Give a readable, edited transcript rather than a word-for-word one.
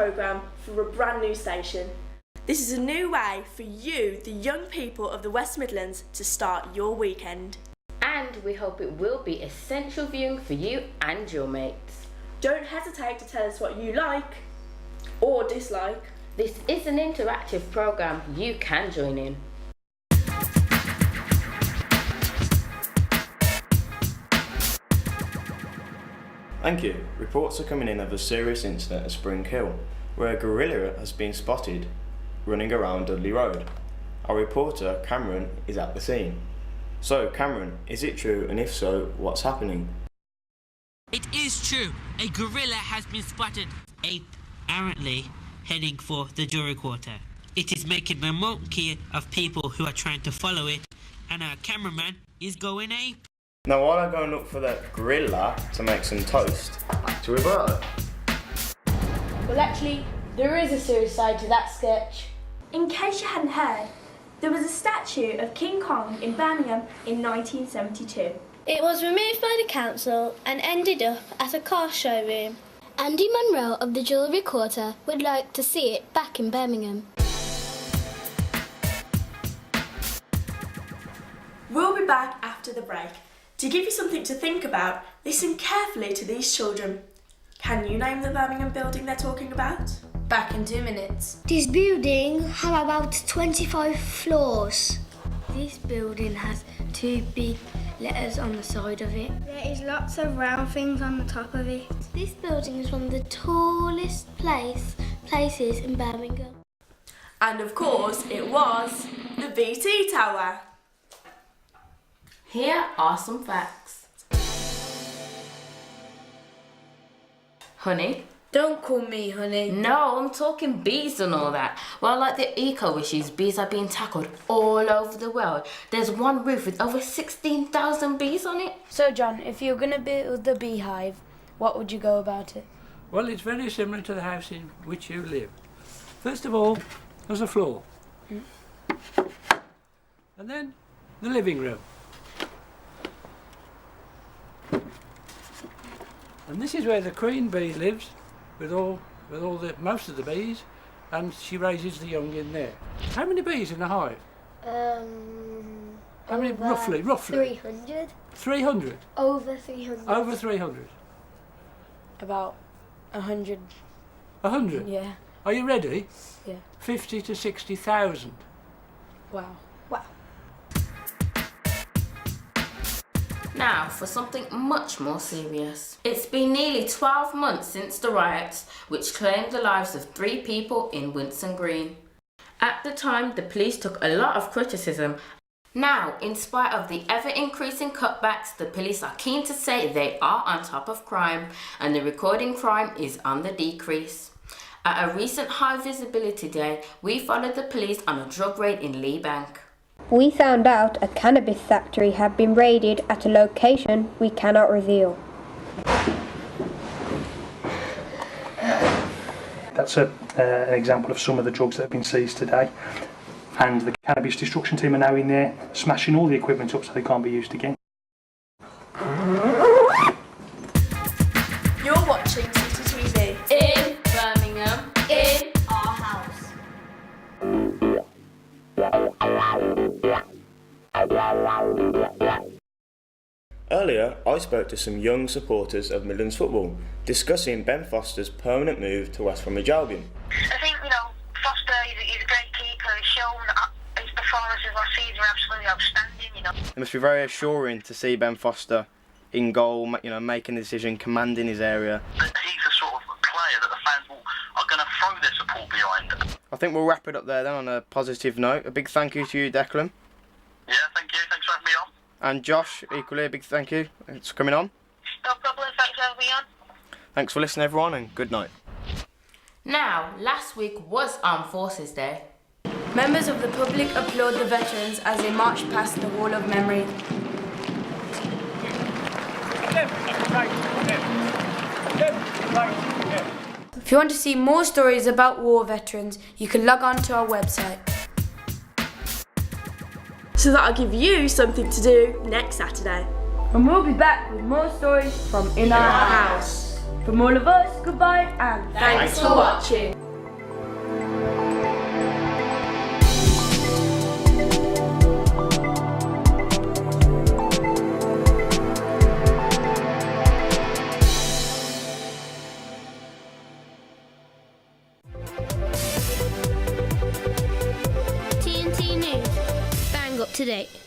programme for a brand new station. This is a new way for you, the young people of the West Midlands, to start your weekend. And we hope it will be essential viewing for you and your mates. Don't hesitate to tell us what you like or dislike. This is an interactive programme you can join in. Thank you. Reports are coming in of a serious incident at Spring Hill, where a gorilla has been spotted running around Dudley Road. Our reporter, Cameron, is at the scene. So, Cameron, is it true, and if so, what's happening? It is true. A gorilla has been spotted, apparently heading for the Jury Quarter. It is making a monkey of people who are trying to follow it, and our cameraman is going ape. Now, while I go and look for the gorilla to make some toast, back to Roberto. Well, actually, there is a serious side to that sketch. In case you hadn't heard, there was a statue of King Kong in Birmingham in 1972. It was removed by the council and ended up at a car showroom. Andy Munro of the Jewellery Quarter would like to see it back in Birmingham. We'll be back after the break. To give you something to think about, listen carefully to these children. Can you name the Birmingham building they're talking about? Back in 2 minutes. This building has about 25 floors. This building has 2 big letters on the side of it. There is lots of round things on the top of it. This building is one of the tallest places in Birmingham. And of course, it was the BT Tower. Here are some facts. Honey? Don't call me honey. No, I'm talking bees and all that. Well, like the eco issues, bees are being tackled all over the world. There's one roof with over 16,000 bees on it. So, John, if you're going to build the beehive, what would you go about it? Well, it's very similar to the house in which you live. First of all, there's a floor. And then the living room. And this is where the queen bee lives, with most of the bees, and she raises the young in there. How many bees in a hive? How many roughly? 300. 300. Over 300. Over 300. About 100. 100. Yeah. Are you ready? Yeah. 50 to 60,000. Wow. Now for something much more serious. It's been nearly 12 months since the riots, which claimed the lives of 3 people in Winson Green. At the time, the police took a lot of criticism. Now, in spite of the ever-increasing cutbacks, the police are keen to say they are on top of crime, and the recording crime is on the decrease. At a recent high visibility day, we followed the police on a drug raid in Lee Bank. We found out a cannabis factory had been raided at a location we cannot reveal. That's an example of some of the drugs that have been seized today. And the cannabis destruction team are now in there smashing all the equipment up so they can't be used again. You're watching CCTV In Birmingham, in our house. Earlier, I spoke to some young supporters of Midlands football, discussing Ben Foster's permanent move to West Bromwich Albion. I think, Foster is a great keeper. He's shown that his performances last season were absolutely outstanding, It must be very assuring to see Ben Foster in goal, making the decision, commanding his area. He's the sort of player that the fans are going to throw their support behind. I think we'll wrap it up there then on a positive note. A big thank you to you, Declan. Yeah, thank you. Thanks for having me on. And Josh, equally a big thank you. Thanks for coming on. No problem. Thanks for having me on. Thanks for listening, everyone, and good night. Now, last week was Armed Forces Day. Members of the public applaud the veterans as they march past the Wall of Memory. If you want to see more stories about war veterans, you can log on to our website. So that'll give you something to do next Saturday. And we'll be back with more stories from In Our House. From all of us, goodbye and Thanks for watching. TNT News. Bang up to date.